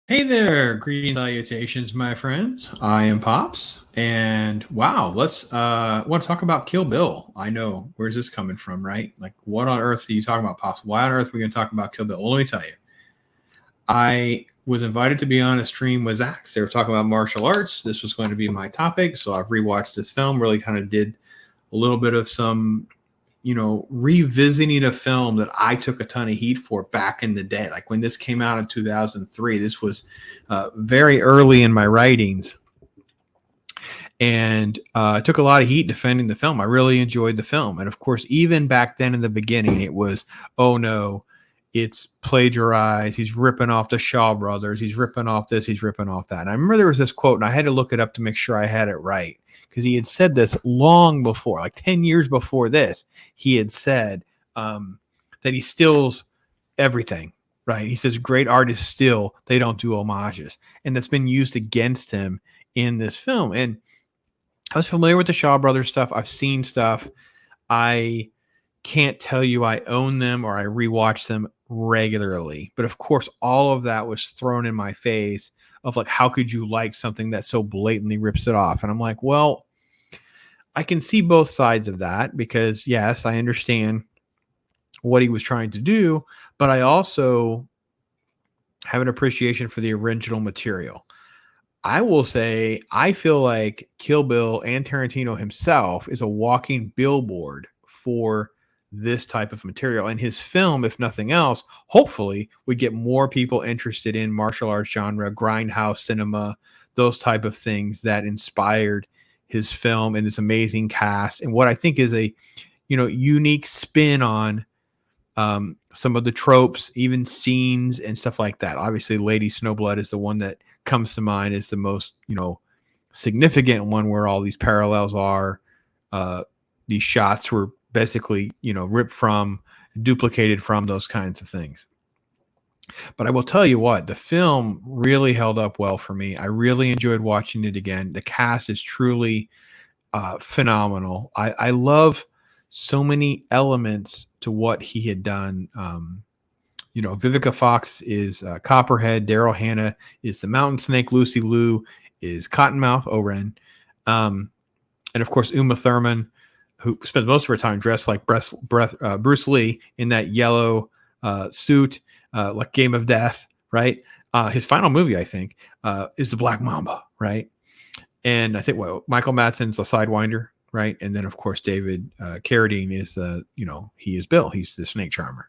Hey there, greetings, salutations, my friends. I am Pops, and wow, let's want to talk about Kill Bill. I know where's this coming from, right? Like, what on earth are you talking about, Pops? Why on earth are we going to talk about Kill Bill? Well, let me tell you. I was invited to be on a stream with Zach. They were talking about martial arts. This was going to be my topic, so I've rewatched this film. Really, kind of did a little bit of some revisiting a film that I took a ton of heat for back in the day. Like when this came out in 2003, this was very early in my writings. And I took a lot of heat defending the film. I really enjoyed the film. And of course, even back then in the beginning, it was, oh no, it's plagiarized. He's ripping off the Shaw brothers. He's ripping off this. He's ripping off that. And I remember there was this quote, and I had to look it up to make sure I had it right, because he had said this long before, like 10 years before this. He had said that he steals everything, right? He says great artists still, they don't do homages. And that's been used against him in this film. And I was familiar with the Shaw Brothers stuff. I've seen stuff. I can't tell you I own them or I rewatch them regularly. But of course, all of that was thrown in my face of like, how could you like something that so blatantly rips it off? And I'm like, well, I can see both sides of that because, yes, I understand what he was trying to do, but I also have an appreciation for the original material. I will say, I feel like Kill Bill and Tarantino himself is a walking billboard for this type of material. And his film, if nothing else, hopefully would get more people interested in martial arts genre, grindhouse cinema, those type of things that inspired his film and this amazing cast. And what I think is a, unique spin on some of the tropes, even scenes and stuff like that. Obviously, Lady Snowblood is the one that comes to mind as the most, significant one where all these parallels are. These shots were basically, ripped from, duplicated from those kinds of things. But I will tell you what, the film really held up well for me. I really enjoyed watching it again. The cast is truly phenomenal. I love so many elements to what he had done. Vivica Fox is Copperhead. Daryl Hannah is the Mountain Snake. Lucy Liu is Cottonmouth Oren. And of course, Uma Thurman, who spends most of her time dressed like Bruce Lee in that yellow suit, like Game of Death, right? His final movie, I think, is The Black Mamba, right? And I think Michael Madsen's the Sidewinder, right? And then of course David Carradine is he is Bill. He's the Snake Charmer.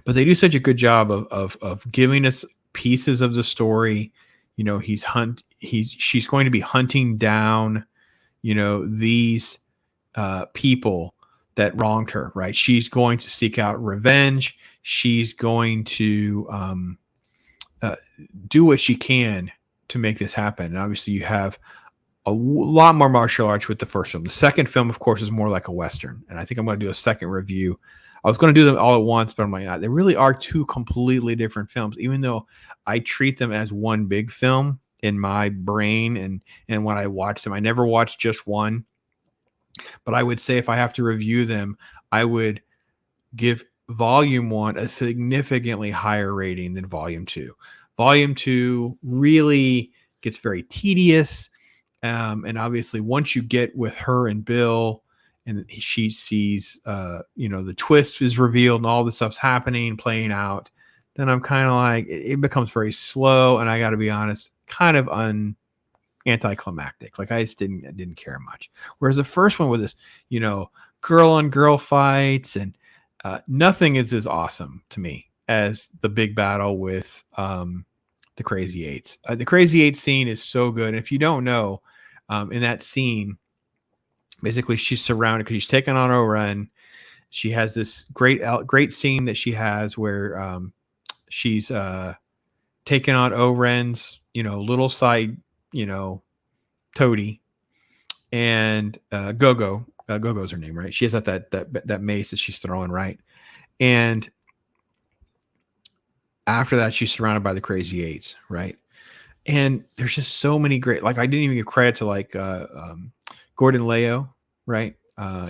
But they do such a good job of giving us pieces of the story. She's going to be hunting down, these people that wronged her, right? She's going to seek out revenge. She's going to do what she can to make this happen. And obviously you have a lot more martial arts with the first film. The second film, of course, is more like a Western. And I think I'm going to do a second review. I was going to do them all at once, but I'm like, they really are two completely different films, even though I treat them as one big film in my brain. And when I watch them, I never watch just one. But I would say if I have to review them, I would give Volume 1 a significantly higher rating than Volume 2. Volume 2 really gets very tedious. And obviously, once you get with her and Bill, and she sees, the twist is revealed and all this stuff's happening, playing out, then I'm kind of like, it becomes very slow. And I got to be honest, kind of anticlimactic. Like I just didn't care much. Whereas the first one with this, girl on girl fights and nothing is as awesome to me as the big battle with the Crazy Eights. The Crazy Eight scene is so good. And if you don't know, in that scene, basically she's surrounded because she's taken on O-Ren. She has this great scene that she has where she's taken on O-Ren's, little side, toady, and Gogo. Gogo's her name, right? She has that mace that she's throwing, right? And after that, she's surrounded by the Crazy Eights, right? And there's just so many great, like I didn't even give credit to like Gordon Leo, right?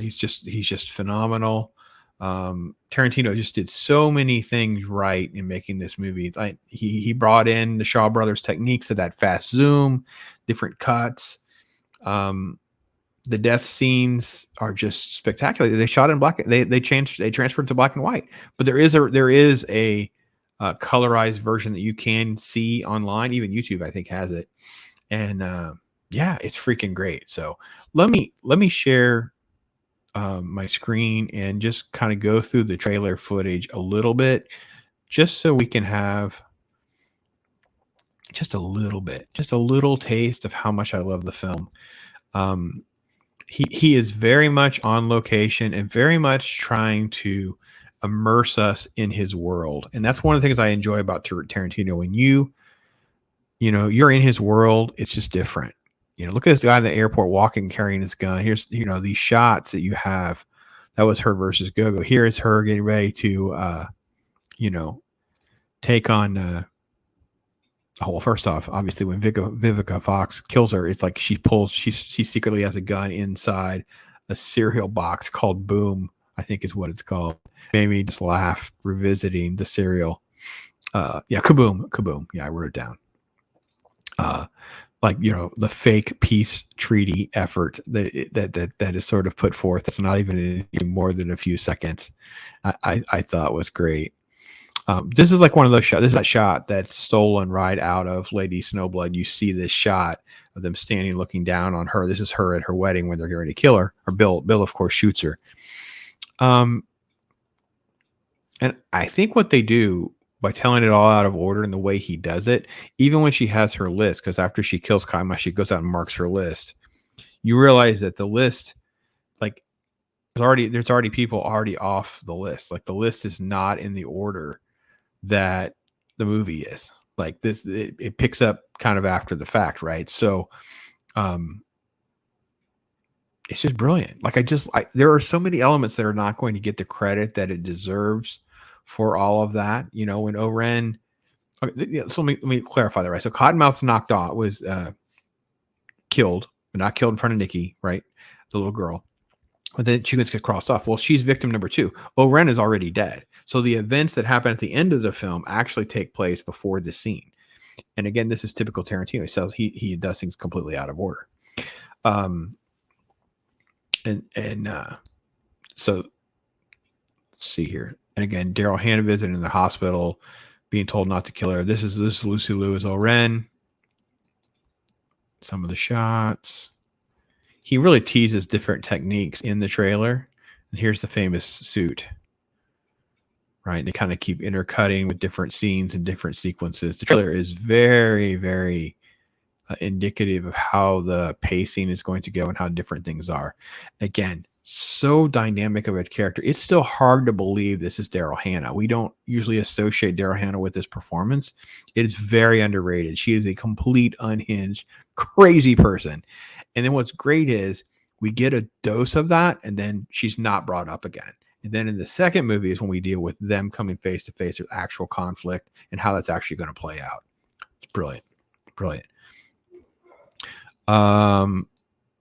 He's just phenomenal. Tarantino just did so many things right in making this movie. Like he brought in the Shaw Brothers techniques of that fast zoom, different cuts. The death scenes are just spectacular. They shot in black. They transferred to black and white. But there is a colorized version that you can see online. Even YouTube, I think, has it. And yeah, it's freaking great. So let me share my screen and just kind of go through the trailer footage a little bit, just so we can have just a little taste of how much I love the film. He is very much on location and very much trying to immerse us in his world, and that's one of the things I enjoy about Tarantino. When you're in his world, it's just different. Look at this guy in the airport walking, carrying his gun. Here's, these shots that you have. That was her versus Gogo. Here is her getting ready to, take on. Well, first off, obviously, when Vivica Fox kills her, it's like she secretly has a gun inside a cereal box called Boom, I think is what it's called. Made me just laugh revisiting the cereal. Kaboom. Yeah, I wrote it down. The fake peace treaty effort that is sort of put forth. It's not even more than a few seconds. I thought was great. This is like one of those shots. This is that shot that's stolen right out of Lady Snowblood. You see this shot of them standing looking down on her. This is her at her wedding when they're going to kill her. Or Bill, of course, shoots her. And I think what they do by telling it all out of order and the way he does it, even when she has her list, because after she kills Kaima, she goes out and marks her list. You realize that the list, like, there's already people already off the list. Like, the list is not in the order that the movie is. Like, this, it picks up kind of after the fact, right? So, it's just brilliant. Like, there are so many elements that are not going to get the credit that it deserves for all of that. When O-Ren, so let me clarify that, right? So Cottonmouth's knocked off, was killed, but not killed in front of Nikki, right? The little girl. But then she gets crossed off. Well, she's victim number 2. O-Ren is already dead. So the events that happen at the end of the film actually take place before the scene. And again, this is typical Tarantino. So he does things completely out of order. So let's see here. And again, Daryl Hannah visiting in the hospital, being told not to kill her. This is Lucy Liu as O-Ren. Some of the shots. He really teases different techniques in the trailer. And here's the famous suit. Right? They kind of keep intercutting with different scenes and different sequences. The trailer is very, very indicative of how the pacing is going to go and how different things are. Again, so dynamic of a character. It's still hard to believe this is Daryl Hannah. We don't usually associate Daryl Hannah with this performance. It is very underrated. She is a complete unhinged, crazy person. And then what's great is we get a dose of that, and then she's not brought up again. And then in the second movie is when we deal with them coming face to face with actual conflict and how that's actually going to play out. It's brilliant. Brilliant.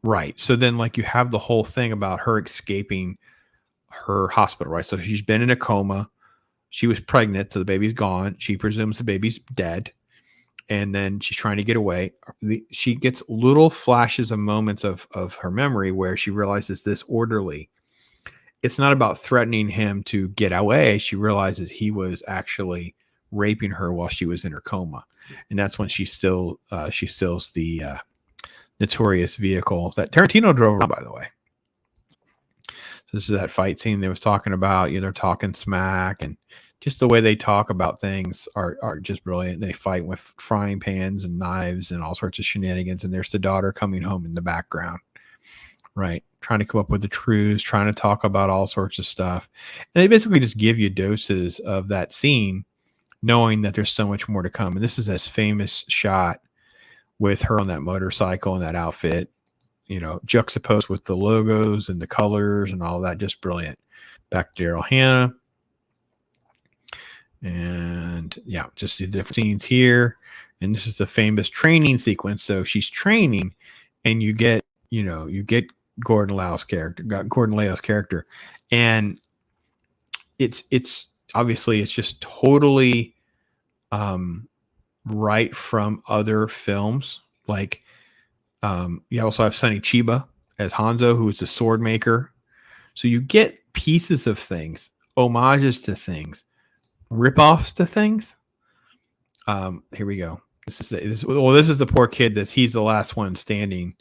Right. So then, like, you have the whole thing about her escaping her hospital, right? So she's been in a coma. She was pregnant, so the baby's gone. She presumes the baby's dead. And then she's trying to get away. She gets little flashes of moments of her memory where she realizes this orderly. It's not about threatening him to get away. She realizes he was actually raping her while she was in her coma. And that's when she steals the notorious vehicle that Tarantino drove around, by the way. So this is that fight scene they was talking about. They're talking smack, and just the way they talk about things are just brilliant. They fight with frying pans and knives and all sorts of shenanigans. And there's the daughter coming home in the background, right? Trying to come up with the truths, trying to talk about all sorts of stuff. And they basically just give you doses of that scene, knowing that there's so much more to come. And this is this famous shot with her on that motorcycle and that outfit, juxtaposed with the logos and the colors and all that. Just brilliant. Back to Daryl Hannah. And yeah, just the different scenes here. And this is the famous training sequence. So she's training, and you get Gordon Leo's character. And it's obviously it's just totally right from other films. Like you also have Sonny Chiba as Hanzo, who is the sword maker. So you get pieces of things, homages to things, rip-offs to things. Here we go. This is the poor kid he's the last one standing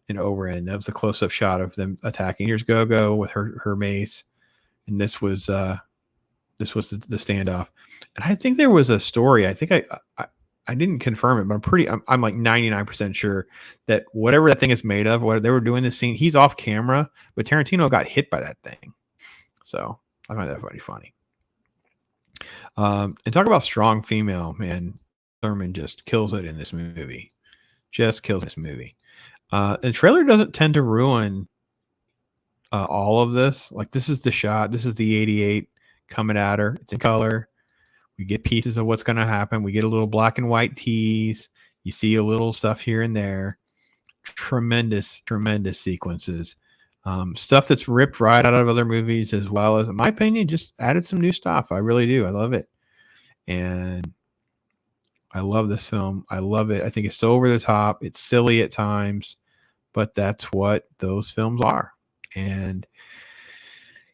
in Overend. That was the close-up shot of them attacking. Here's Go-Go with her mace, and this was the standoff. And I think there was a story. I think I didn't confirm it, but I'm like 99% sure that whatever that thing is made of, what they were doing this scene, he's off camera, but Tarantino got hit by that thing. So I find that pretty funny. And talk about strong female, man. Thurman just kills it in this movie. Just kills this movie. The trailer doesn't tend to ruin all of this. Like, this is the shot. This is the 88 coming at her. It's in color. We get pieces of what's going to happen. We get a little black and white tease. You see a little stuff here and there. Tremendous sequences. Stuff that's ripped right out of other movies, as well as, in my opinion, just added some new stuff. I really do. I love it. And I love this film. I love it. I think it's so over the top. It's silly at times, but that's what those films are. And,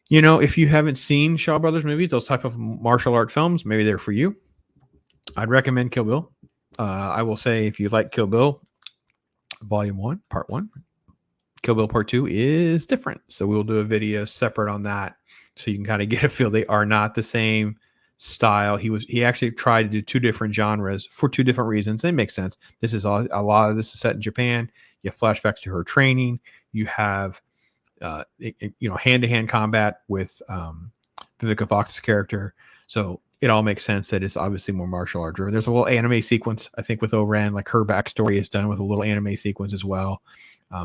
you know, if you haven't seen Shaw Brothers movies, those type of martial art films, maybe they're for you. I'd recommend Kill Bill. I will say, if you like Kill Bill, Volume 1, Part 1, Kill Bill Part 2 is different. So we'll do a video separate on that, so you can kind of get a feel. They are not the same style. He actually tried to do two different genres for two different reasons. It makes sense. This is a lot of this is set in Japan. You have flashbacks to her training. You have hand-to-hand combat with Vivica Fox's character. So it all makes sense that it's obviously more martial art driven. There's a little anime sequence, I think, with Oren. Like, her backstory is done with a little anime sequence as well.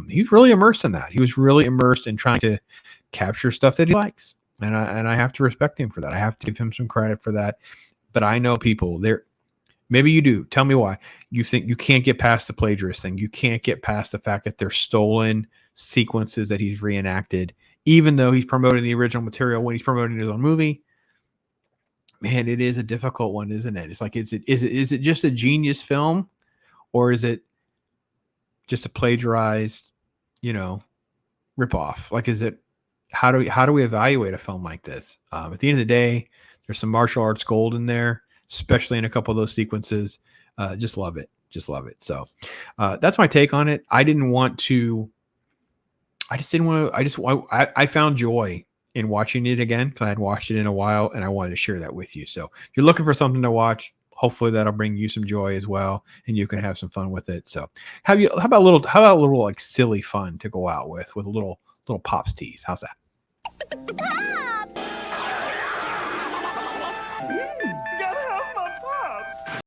He's really immersed in that. He was really immersed in trying to capture stuff that he likes. And I have to respect him for that. I have to give him some credit for that. But I know people there. Maybe you do. Tell me why. You think you can't get past the plagiarist thing. You can't get past the fact that they're stolen sequences that he's reenacted, even though he's promoting the original material when he's promoting his own movie. Man, it is a difficult one, isn't it? It's like, is it just a genius film, or is it just a plagiarized, ripoff? Like, is it? How do we evaluate a film like this? At the end of the day, there's some martial arts gold in there, especially in a couple of those sequences. Just love it. So that's my take on it. I found joy in watching it again, because I had watched it in a while, and I wanted to share that with you. So if you're looking for something to watch, hopefully that'll bring you some joy as well, and you can have some fun with it. So how about a little like silly fun to go out with a little Pops tease? How's that?